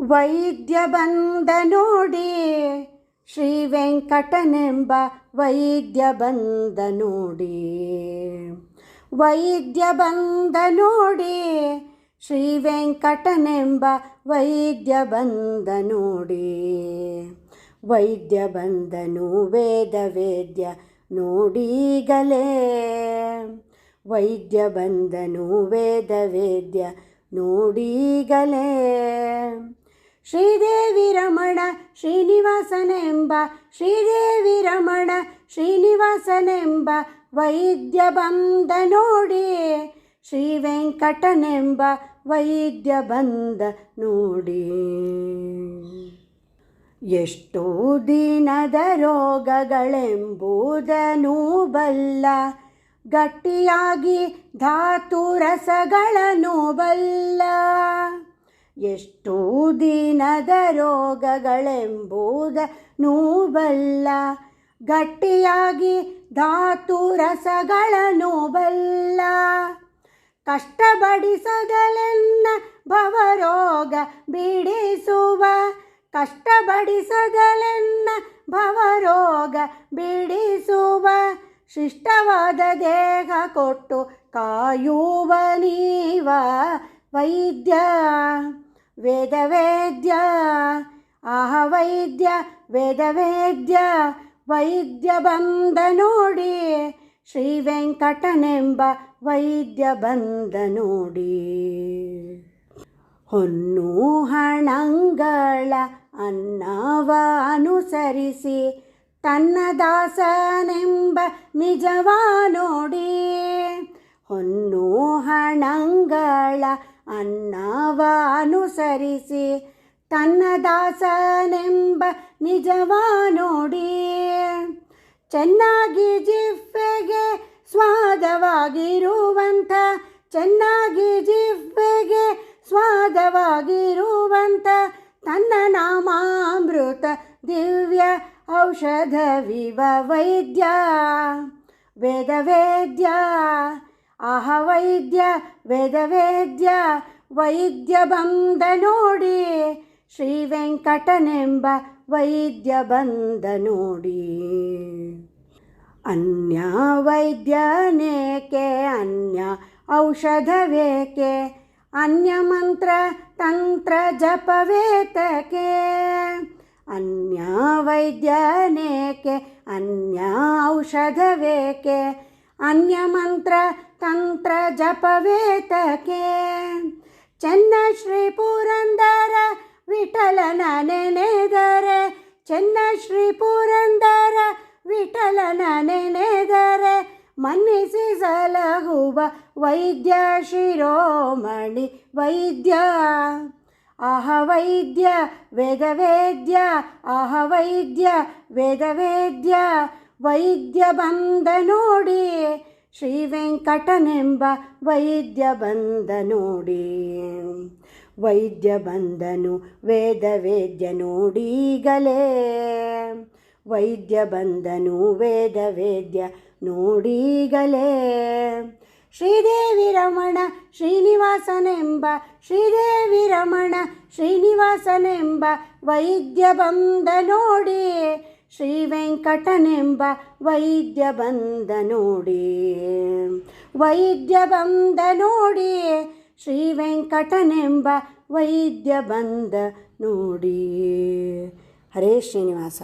ವೈದ್ಯ ಬಂದ ನೋಡಿ ಶ್ರೀ ವೆಂಕಟನೆಂಬ ವೈದ್ಯ ಬಂದ ನೋಡಿ. ವೈದ್ಯ ಬಂದ ನೋಡಿ ಶ್ರೀ ವೆಂಕಟನೆಂಬ ವೈದ್ಯ ಬಂದ ನೋಡಿ. ವೈದ್ಯ ಬಂದನು ವೇದ ವೇದ್ಯ ನೋಡೀಗಲೇ. ವೈದ್ಯ ಬಂದನು ವೇದ ವೇದ್ಯ ನೋಡೀಗಲೇ. ಶ್ರೀದೇವಿ ರಮಣ ಶ್ರೀನಿವಾಸನೆಂಬ ಶ್ರೀದೇವಿ ರಮಣ ಶ್ರೀನಿವಾಸನೆಂಬ ವೈದ್ಯ ಬಂದ ನೋಡಿ. ಶ್ರೀ ವೆಂಕಟನೆಂಬ ವೈದ್ಯ ಬಂದ ನೋಡಿ. ಎಷ್ಟೋ ದಿನದ ರೋಗಗಳೆಂಬುದನ್ನು ಬಲ್ಲ, ಗಟ್ಟಿಯಾಗಿ ಧಾತು ರಸಗಳನ್ನು ಬಲ್ಲ. ಎಷ್ಟೋ ದಿನದ ರೋಗಗಳೆಂಬುದನ್ನು ಬಲ್ಲ, ಗಟ್ಟಿಯಾಗಿ ಧಾತು ರಸಗಳನ್ನು ಬಲ್ಲ. ಕಷ್ಟಪಡಿಸದಲೆನ್ನ ಭವರೋಗ ಬಿಡಿಸುವ, ಕಷ್ಟಪಡಿಸದಲೆನ್ನ ಭವರೋಗ ಬಿಡಿಸುವ. ಶಿಷ್ಟವಾದ ದೇಹ ಕೊಟ್ಟು ಕಾಯುವ ನೀವ ವೈದ್ಯ ವೇದ ವೇದ್ಯ. ಆಹ ವೈದ್ಯ ವೇದ ವೇದ್ಯ ವೈದ್ಯ ಬಂದ ನೋಡಿ. ಶ್ರೀ ವೆಂಕಟನೆಂಬ ವೈದ್ಯ ಬಂದ ನೋಡಿ. ಹೊನ್ನು ಹಣಂಗಳ ಅನ್ನವ ಅನುಸರಿಸಿ ತನ್ನ ದಾಸನೆಂಬ ನಿಜವ ನೋಡಿ. ಹೊನ್ನು ಹಣಂಗಳ ಅನ್ನವ ಅನುಸರಿಸಿ ತನ್ನ ದಾಸನೆಂಬ ನಿಜವ ನೋಡಿ. ಚೆನ್ನಾಗಿ ಜಿಹ್ವೆಗೆ ಸ್ವಾದವಾಗಿರುವಂಥ, ಚೆನ್ನಾಗಿ ಜಿಹ್ವೆಗೆ ಸ್ವಾದವಾಗಿರುವಂಥ ತನ್ನ ನಾಮಾಮೃತ ದಿವ್ಯ ಔಷಧವಿವ ವೈದ್ಯ ವೇದ ವೇದ್ಯ. ಆಹ ವೈದ್ಯ ವೇದ ವೇದ್ಯ ವೈದ್ಯ ಬಂದ ನೋಡಿ. ಶ್ರೀ ವೆಂಕಟನೆಂಬ ವೈದ್ಯ ಬಂದ ನೋಡಿ. ಅನ್ಯ ವೈದ್ಯನೇಕೆ ಅನ್ಯ ಔಷಧವೇಕೆ, ಅನ್ಯ ಮಂತ್ರ ತಂತ್ರ ಜಪವೇತಕೆ. ಅನ್ಯ ವೈದ್ಯನೇಕೆ ಅನ್ಯ ಔಷಧವೇಕೆ, ಅನ್ಯ ಮಂತ್ರ ತಂತ್ರ ಜಪವೇತಕೆ. ಚೆನ್ನ ಶ್ರೀ ಪುರಂದರ ವಿಠಲನ ನೆನೆದರೆ, ಚೆನ್ನ ಶ್ರೀ ಪುರಂದರ ವಿಠಲನ ನೆನೆದರೆ ಮನ್ನಿಸಿ ಸಲಹುವ ವೈದ್ಯ ಶಿರೋಮಣಿ ವೈದ್ಯ. ಆಹ ವೈದ್ಯ ವೇದ ವೇದ್ಯ. ಆಹ ವೈದ್ಯ ವೇದ ವೇದ್ಯ ವೈದ್ಯ ಬಂದ ನೋಡಿ. ಶ್ರೀ ವೆಂಕಟನೆಂಬ ವೈದ್ಯ ಬಂದ ನೋಡಿ. ವೈದ್ಯ ಬಂದನು ವೇದ ವೇದ್ಯ ನೋಡೀಗಲೇ. ವೈದ್ಯ ಬಂದನು ವೇದ ವೇದ್ಯ ನೋಡೀಗಲೇ. ಶ್ರೀದೇವಿ ರಮಣ ಶ್ರೀನಿವಾಸನೆಂಬ ಶ್ರೀದೇವಿ ರಮಣ ಶ್ರೀನಿವಾಸನೆಂಬ ವೈದ್ಯ ಬಂದ ನೋಡಿ. ಶ್ರೀ ವೆಂಕಟನೆಂಬ ವೈದ್ಯ ಬಂದ ನೋಡಿ. ವೈದ್ಯ ಬಂದ ನೋಡಿ. ಶ್ರೀ ವೆಂಕಟನೆಂಬ ವೈದ್ಯ ಬಂದ ನೋಡಿ. ಹರೇ ಶ್ರೀನಿವಾಸ.